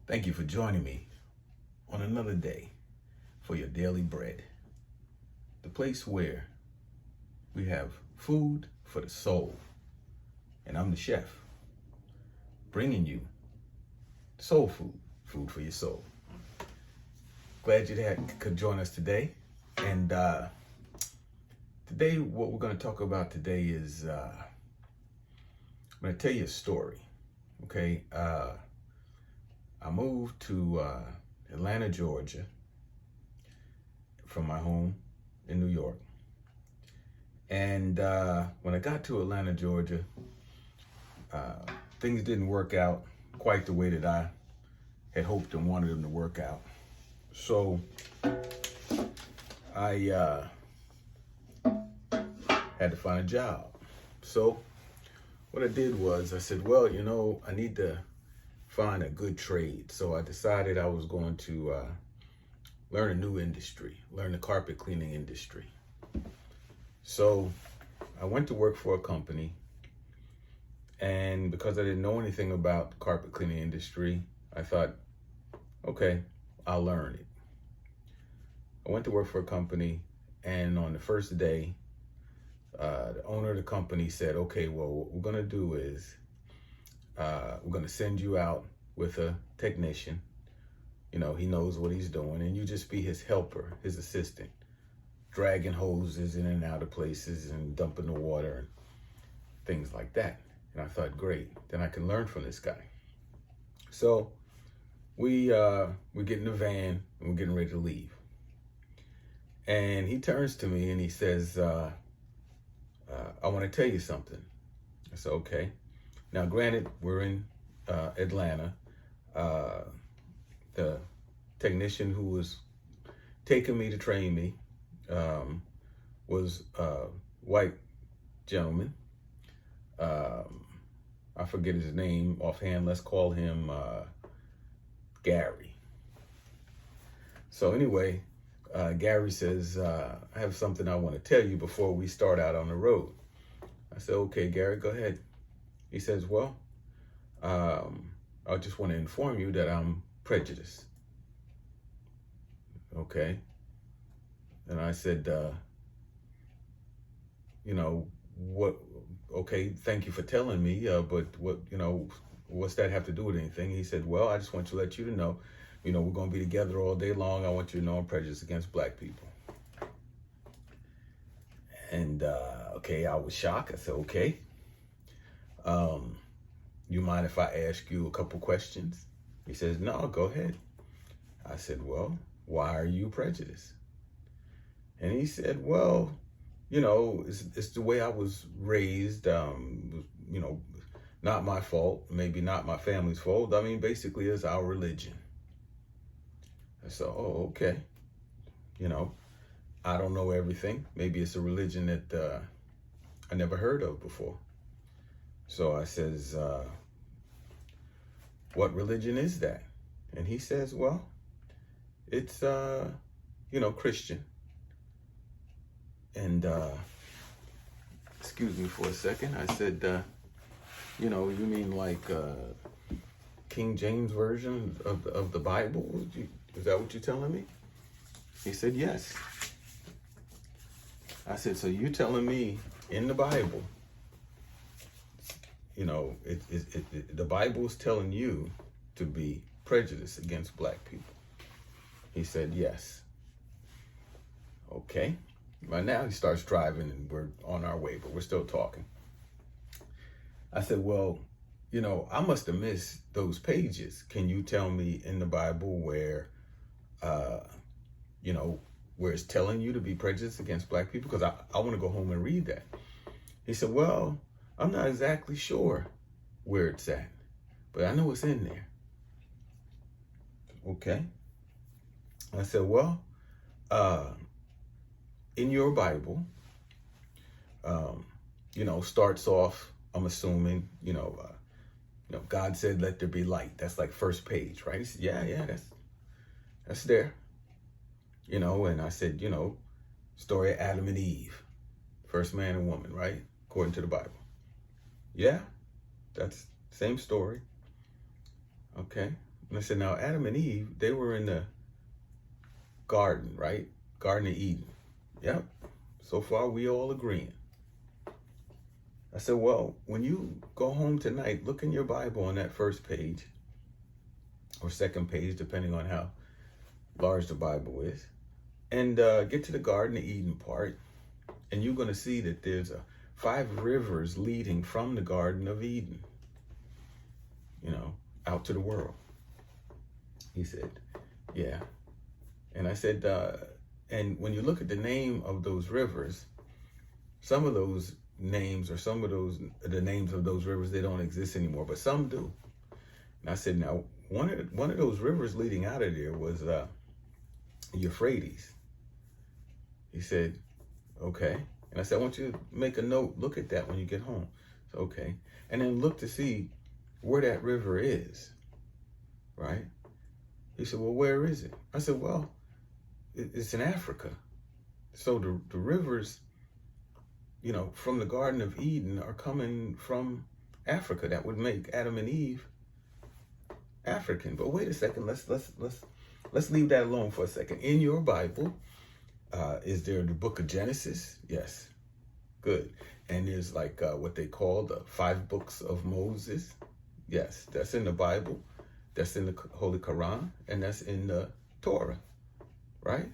Thank you for joining me on another day for your daily bread, the place where we have food for the soul. And I'm the chef, bringing you soul food, food for your soul. Glad you could join us today. And today, what we're going to talk about today is I'm going to tell you a story. Okay, I moved to Atlanta, Georgia, from my home in New York. And when I got to Atlanta, Georgia, things didn't work out quite the way that I had hoped and wanted them to work out. So I had to find a job. So what I did was I said, well, I need to find a good trade. So I decided I was going to learn a new industry, learn the carpet cleaning industry. So I went to work for a company, and because I didn't know anything about the carpet cleaning industry, I thought, okay, I'll learn it. I went to work for a company, and on the first day, the owner of the company said, okay, well, what we're gonna do is we're gonna send you out with a technician. He knows what he's doing, and you just be his helper, his assistant, dragging hoses in and out of places and dumping the water and things like that. And I thought, great, then I can learn from this guy. So we get in the van and we're getting ready to leave. And he turns to me and he says, I want to tell you something. I said, okay. Now, granted, we're in Atlanta. The technician who was taking me to train me was a white gentleman. I forget his name offhand. Let's call him Gary. So anyway, Gary says, I have something I want to tell you before we start out on the road. I said, okay, Gary, go ahead. He says, well, I just want to inform you that I'm prejudiced. Okay. And I said, what, okay, thank you for telling me, but what's that have to do with anything? He said, well, I just want to let you to know, we're going to be together all day long. I want you to know I'm prejudiced against black people. And, okay, I was shocked. I said, okay. You mind if I ask you a couple questions? He says, no, go ahead. I said, well, why are you prejudiced? And he said, well, it's the way I was raised, not my fault, maybe not my family's fault. I mean, basically it's our religion. I said, oh, okay. I don't know everything. Maybe it's a religion that I never heard of before. So I says, what religion is that? And he says, well, it's, Christian. And, excuse me for a second. I said, you mean like King James version of the Bible? Is that what you're telling me? He said, yes. I said, so you telling me in the Bible, the Bible is telling you to be prejudiced against black people? He said, yes. Okay. Right now he starts driving and we're on our way, but we're still talking. I said, well, I must have missed those pages. Can you tell me in the Bible where, where it's telling you to be prejudiced against black people? Because I want to go home and read that. He said, well, I'm not exactly sure where it's at, but I know it's in there. Okay. I said, well, in your Bible, starts off, I'm assuming, God said, let there be light. That's like first page, right? He said, yeah, that's there. And I said, story of Adam and Eve, first man and woman, right? According to the Bible. Yeah, that's same story. Okay. And I said, now Adam and Eve, they were in the garden, right? Garden of Eden. Yep. So far, we all agreeing. I said, well, when you go home tonight, look in your Bible on that first page or second page, depending on how large the Bible is, and get to the Garden of Eden part, and you're going to see that there's 5 rivers leading from the Garden of Eden, out to the world. He said, yeah. And I said, and when you look at the name of those rivers, some of those names, or some of the names of those rivers, they don't exist anymore, but some do. And I said, now, one of those rivers leading out of there was Euphrates. He said, okay. And I said, I want you to make a note, look at that when you get home. So, okay. And then look to see where that river is, right? He said, well, where is it? I said, well, it's in Africa. So the rivers, from the Garden of Eden are coming from Africa. That would make Adam and Eve African. But wait a second, let's leave that alone for a second. In your Bible, is there the book of Genesis? Yes. Good. And there's like what they call the 5 books of Moses. Yes, that's in the Bible. That's in the Holy Quran, and that's in the Torah, right?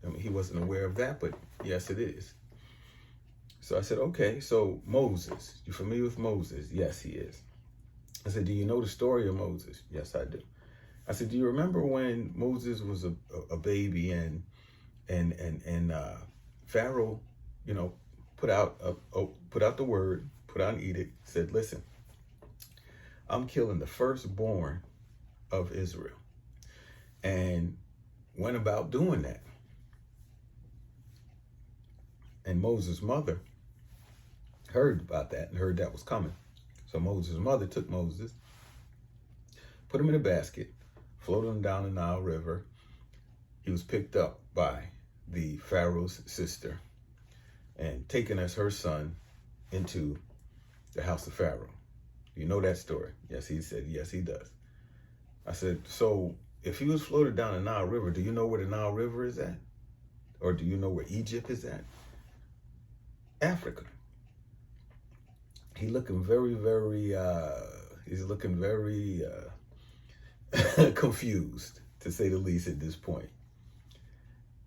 I mean, he wasn't aware of that, but yes, it is. So I said, okay, so Moses, you familiar with Moses? Yes, he is. I said, do you know the story of Moses? Yes, I do. I said, do you remember when Moses was a baby and Pharaoh, put out the word, put out an edict, said, listen, I'm killing the firstborn of Israel, and went about doing that. And Moses' mother heard about that and heard that was coming. So Moses' mother took Moses, put him in a basket, floated him down the Nile River. He was picked up by the Pharaoh's sister and taken as her son into the house of Pharaoh. You know that story? Yes, he said, yes, he does. I said, so if he was floated down the Nile River, do you know where the Nile River is at? Or do you know where Egypt is at? Africa. He's looking very confused, to say the least, at this point.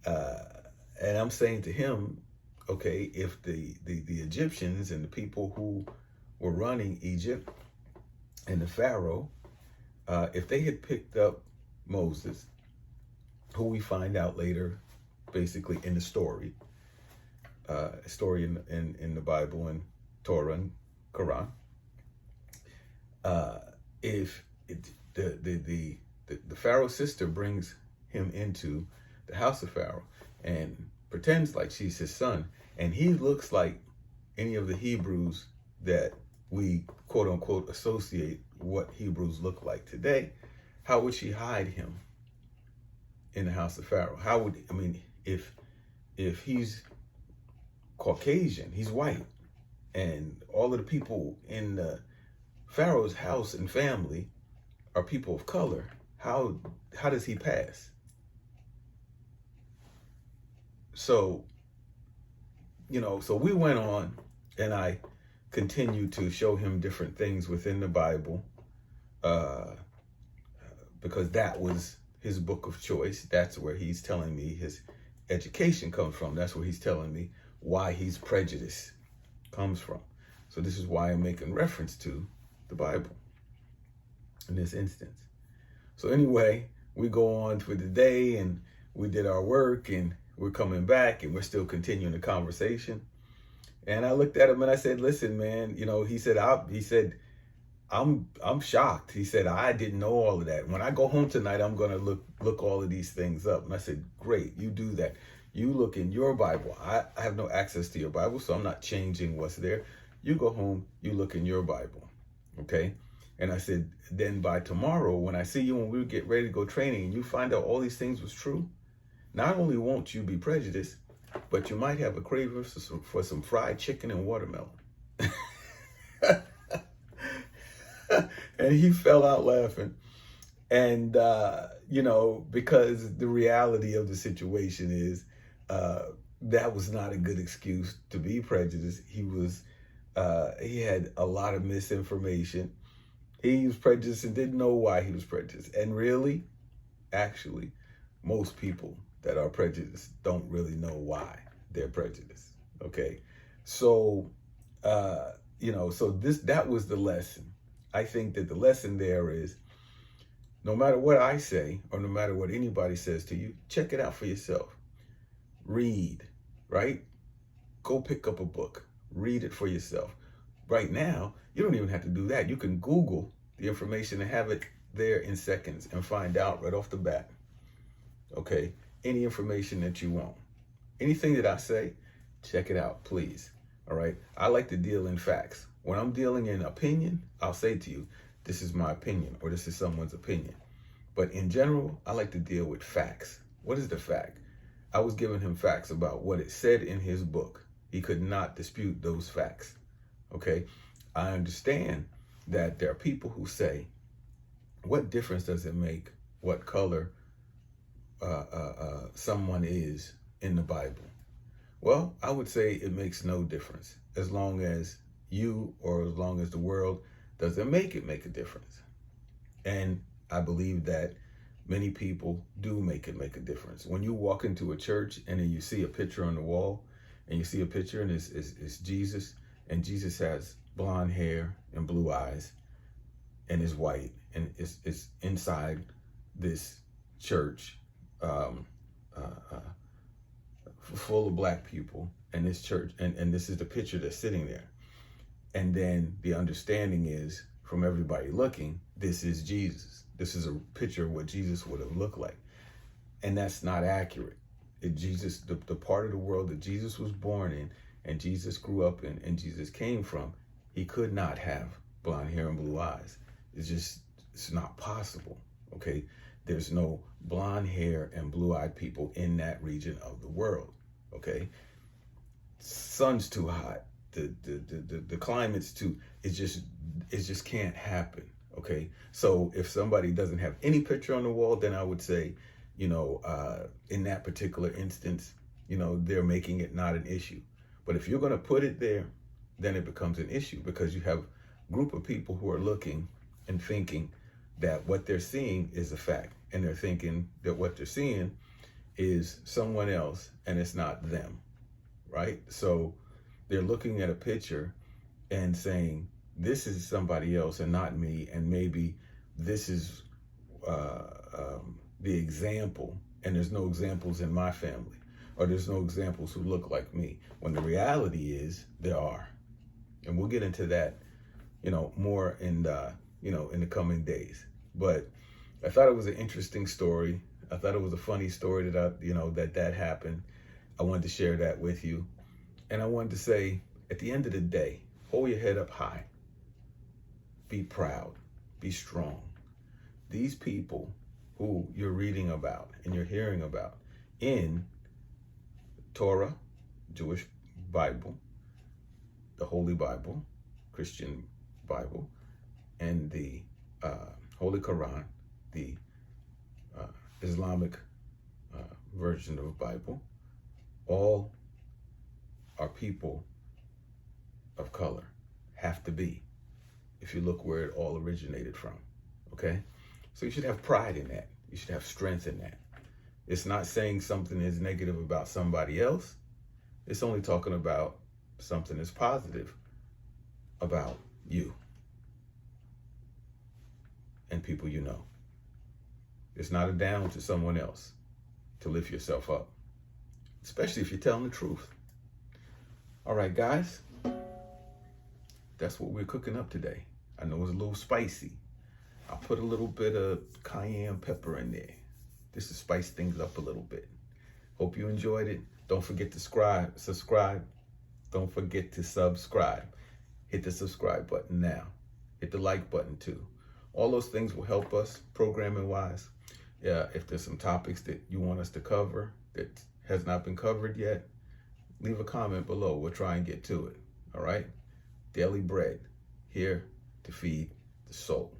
And I'm saying to him, okay, if the Egyptians and the people who were running Egypt and the Pharaoh, if they had picked up Moses, who we find out later, basically in the story in the Bible and Torah and Quran, if the Pharaoh's sister brings him into the house of Pharaoh and pretends like she's his son, and he looks like any of the Hebrews that we quote unquote associate what Hebrews look like today, how would she hide him in the house of Pharaoh? If he's Caucasian, he's white, and all of the people in the Pharaoh's house and family are people of color, how does he pass? So, so we went on, and I continued to show him different things within the Bible, because that was his book of choice. That's where he's telling me his education comes from. That's where he's telling me why he's prejudiced comes from. So this is why I'm making reference to the Bible in this instance. So anyway, we go on for the day, and we did our work, and we're coming back, and we're still continuing the conversation. And I looked at him and I said, listen, man, he said, I'm shocked. He said, I didn't know all of that. When I go home tonight, I'm going to look all of these things up. And I said, great, you do that. You look in your Bible. I have no access to your Bible, so I'm not changing what's there. You go home, you look in your Bible. Okay. And I said, then by tomorrow, when I see you, when we get ready to go training, and you find out all these things was true, not only won't you be prejudiced, but you might have a craving for some fried chicken and watermelon. And he fell out laughing. And, because the reality of the situation is that was not a good excuse to be prejudiced. He had a lot of misinformation. He was prejudiced and didn't know why he was prejudiced. And really, actually, most people that are prejudiced don't really know why they're prejudiced. Okay. So, that was the lesson. I think that the lesson there is no matter what I say or no matter what anybody says to you, check it out for yourself. Read, right? Go pick up a book, read it for yourself. Right now, you don't even have to do that. You can Google the information and have it there in seconds and find out right off the bat, okay, any information that you want. Anything that I say, check it out, please. All right. I like to deal in facts. When I'm dealing in opinion, I'll say to you, this is my opinion or this is someone's opinion. But in general, I like to deal with facts. What is the fact? I was giving him facts about what it said in his book. He could not dispute those facts. Okay. I understand that there are people who say, what difference does it make what color someone is in the Bible? Well, I would say it makes no difference as long as you or as long as the world doesn't make a difference. And I believe that many people do make a difference. When you walk into a church and then you see a picture on the wall and you see a picture and it's Jesus, and Jesus has blonde hair and blue eyes and is white and it's inside this church full of black people and this church, and this is the picture that's sitting there. And then the understanding is from everybody looking, this is Jesus. This is a picture of what Jesus would have looked like. And that's not accurate. Jesus, the part of the world that Jesus was born in and Jesus grew up in and Jesus came from, he could not have blonde hair and blue eyes. It's not possible. Okay. There's no blonde hair and blue-eyed people in that region of the world. Okay. Sun's too hot. The climate's too, it just can't happen. Okay. So if somebody doesn't have any picture on the wall, then I would say, in that particular instance, they're making it not an issue. But if you're going to put it there, then it becomes an issue because you have a group of people who are looking and thinking that what they're seeing is a fact. And they're thinking that what they're seeing is someone else and it's not them, right? So they're looking at a picture and saying, this is somebody else and not me. And maybe this is the example, and there's no examples in my family, or there's no examples who look like me. When the reality is there are. And we'll get into that, more in the coming days. But I thought it was an interesting story. I thought it was a funny story that happened. I wanted to share that with you. And I wanted to say, at the end of the day, hold your head up high. Be proud. Be strong. These people who you're reading about and you're hearing about in Torah, Jewish Bible, the Holy Bible, Christian Bible, and the Holy Quran, the Islamic version of Bible, all are people of color, have to be, if you look where it all originated from, okay? So you should have pride in that. You should have strength in that. It's not saying something is negative about somebody else. It's only talking about something that's positive about you and people you know. It's not a down to someone else to lift yourself up, especially if you're telling the truth. All right, guys, that's what we're cooking up today. I know it's a little spicy. I put a little bit of cayenne pepper in there just to spice things up a little bit. Hope you enjoyed it. Don't forget to subscribe. Don't forget to subscribe. Hit the subscribe button now. Hit the like button too. All those things will help us programming wise. If there's some topics that you want us to cover that has not been covered yet, leave a comment below. We'll try and get to it. All right? Daily bread here to feed the soul.